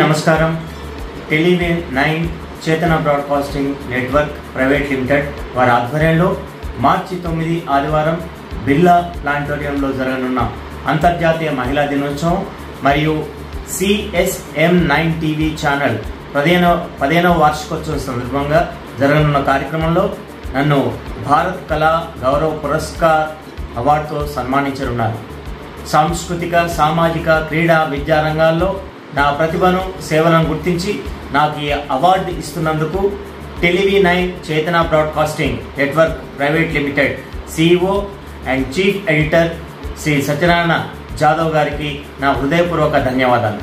నమస్కారం. టెలివి 9 చేతన broadcasting network private limited వారి ఆధ్వర్యంలో మార్చి 9 ఆదివారం బిర్లా ప్లానిటోరియంలో జరగనున్న అంతర్జాతీయ మహిళా దినోత్సవం మరియు CSM9 టీవీ ఛానల్ 15వ వార్షికోత్సవం సందర్భంగా జరగనున్న కార్యక్రమంలో నన్ను భారత్ కళా గౌరవ పురస్కార్ అవార్డుతో సన్మానించనున్నారు. సాంస్కృతిక, సామాజిక, క్రీడా, విద్యా రంగాల్లో నా ప్రతిభను, సేవలను గుర్తించి నాకు ఈ అవార్డు ఇస్తున్నందుకు టెలివి 9 చేతన broadcasting network private limited CEO and chief editor Shri Satyanarayana Jadhav గారికి నా హృదయపూర్వక ధన్యవాదాలు.